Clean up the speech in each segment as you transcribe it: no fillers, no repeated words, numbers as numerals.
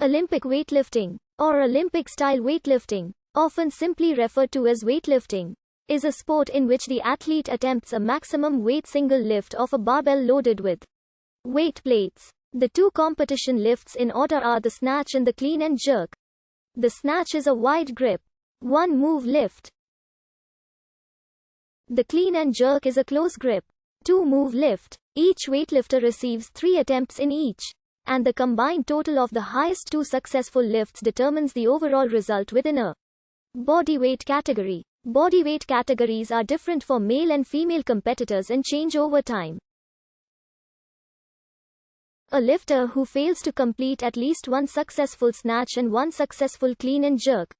Olympic weightlifting, or Olympic-style weightlifting, often simply referred to as weightlifting, is a sport in which the athlete attempts a maximum weight single lift of a barbell loaded with weight plates. The two competition lifts in order are the snatch and the clean and jerk. The snatch is a wide grip, one move lift. The clean and jerk is a close grip, two move lift. Each weightlifter receives 3 attempts in each, and the combined total of the highest 2 successful lifts determines the overall result within a bodyweight category. Bodyweight categories are different for male and female competitors and change over time. A lifter who fails to complete at least one successful snatch and one successful clean and jerk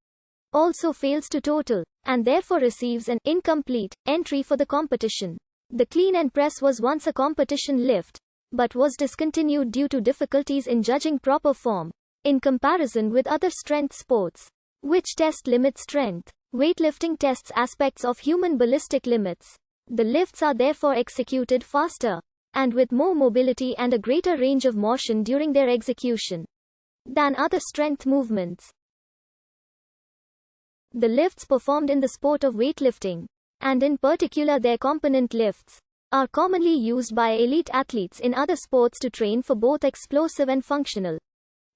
also fails to total, and therefore receives an incomplete entry for the competition. The clean and press was once a competition lift, but was discontinued due to difficulties in judging proper form, in comparison with other strength sports, which test limit strength. Weightlifting tests aspects of human ballistic limits. The lifts are therefore executed faster, and with more mobility and a greater range of motion during their execution than other strength movements. The lifts performed in the sport of weightlifting, and in particular their component lifts, are commonly used by elite athletes in other sports to train for both explosive and functional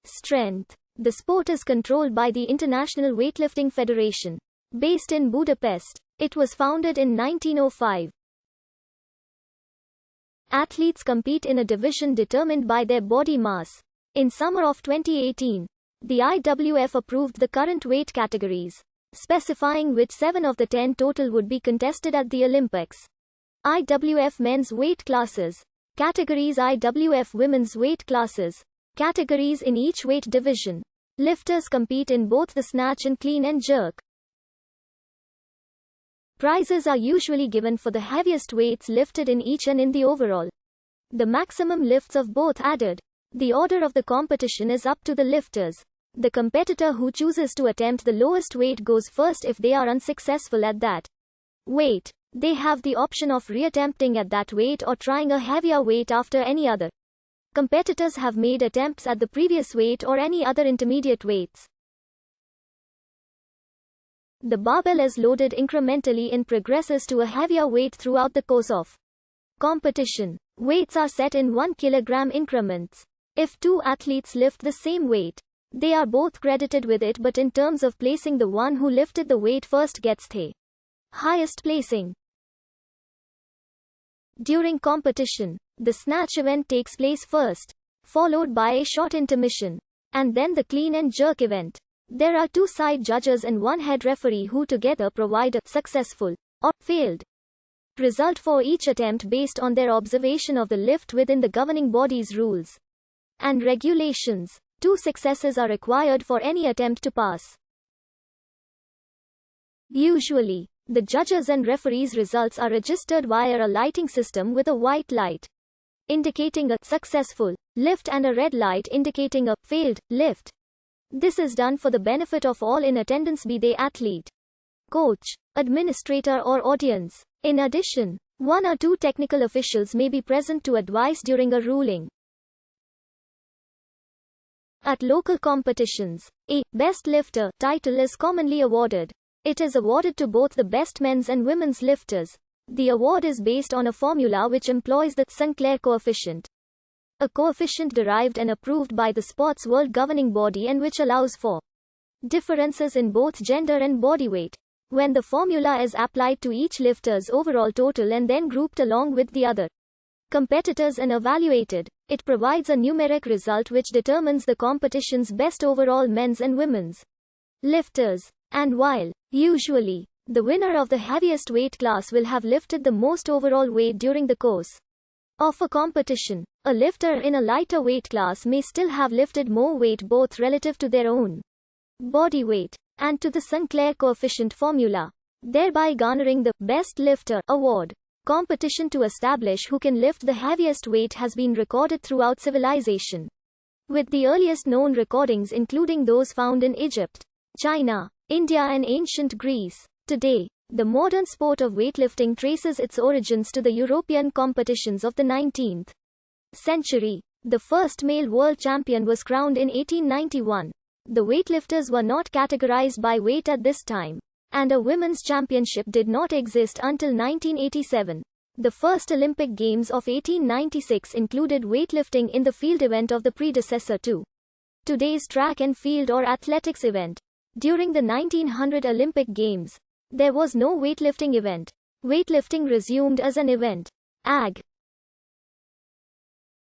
strength. The sport is controlled by the International Weightlifting Federation, based in Budapest. It was founded in 1905. Athletes compete in a division determined by their body mass. In summer of 2018, the IWF approved the current weight categories, specifying which 7 of the 10 total would be contested at the Olympics. IWF men's weight classes, categories. IWF women's weight classes, categories in each weight division. Lifters compete in both the snatch and clean and jerk. Prizes are usually given for the heaviest weights lifted in each and in the overall. The maximum lifts of both added. The order of the competition is up to the lifters. The competitor who chooses to attempt the lowest weight goes first. If they are unsuccessful at that weight, they have the option of reattempting at that weight or trying a heavier weight after any other. Competitors have made attempts at the previous weight or any other intermediate weights. The barbell is loaded incrementally and progresses to a heavier weight throughout the course of competition. Weights are set in 1 kilogram increments. If 2 athletes lift the same weight, they are both credited with it, but in terms of placing, the one who lifted the weight first gets the highest placing. During competition, the snatch event takes place first, followed by a short intermission, and then the clean and jerk event. There are 2 side judges and 1 head referee who together provide a successful or failed result for each attempt based on their observation of the lift within the governing body's rules and regulations. 2 successes are required for any attempt to pass. Usually, the judges' and referees' results are registered via a lighting system with a white light indicating a successful lift and a red light indicating a failed lift. This is done for the benefit of all in attendance, be they athlete, coach, administrator or audience. In addition, 1 or 2 technical officials may be present to advise during a ruling. At local competitions, a Best Lifter title is commonly awarded. It is awarded to both the best men's and women's lifters. The award is based on a formula which employs the Sinclair coefficient, a coefficient derived and approved by the sports world governing body and which allows for differences in both gender and body weight. When the formula is applied to each lifter's overall total and then grouped along with the other competitors and evaluated, it provides a numeric result which determines the competition's best overall men's and women's lifters. And while, usually, the winner of the heaviest weight class will have lifted the most overall weight during the course of a competition, a lifter in a lighter weight class may still have lifted more weight both relative to their own body weight and to the Sinclair coefficient formula, thereby garnering the Best Lifter award. Competition to establish who can lift the heaviest weight has been recorded throughout civilization, with the earliest known recordings including those found in Egypt, China, India and ancient Greece. Today, the modern sport of weightlifting traces its origins to the European competitions of the 19th century. The first male world champion was crowned in 1891. The weightlifters were not categorized by weight at this time, and a women's championship did not exist until 1987. The first Olympic Games of 1896 included weightlifting in the field event of the predecessor to today's track and field or athletics event. During the 1900 Olympic Games, there was no weightlifting event. Weightlifting resumed as an event. AG.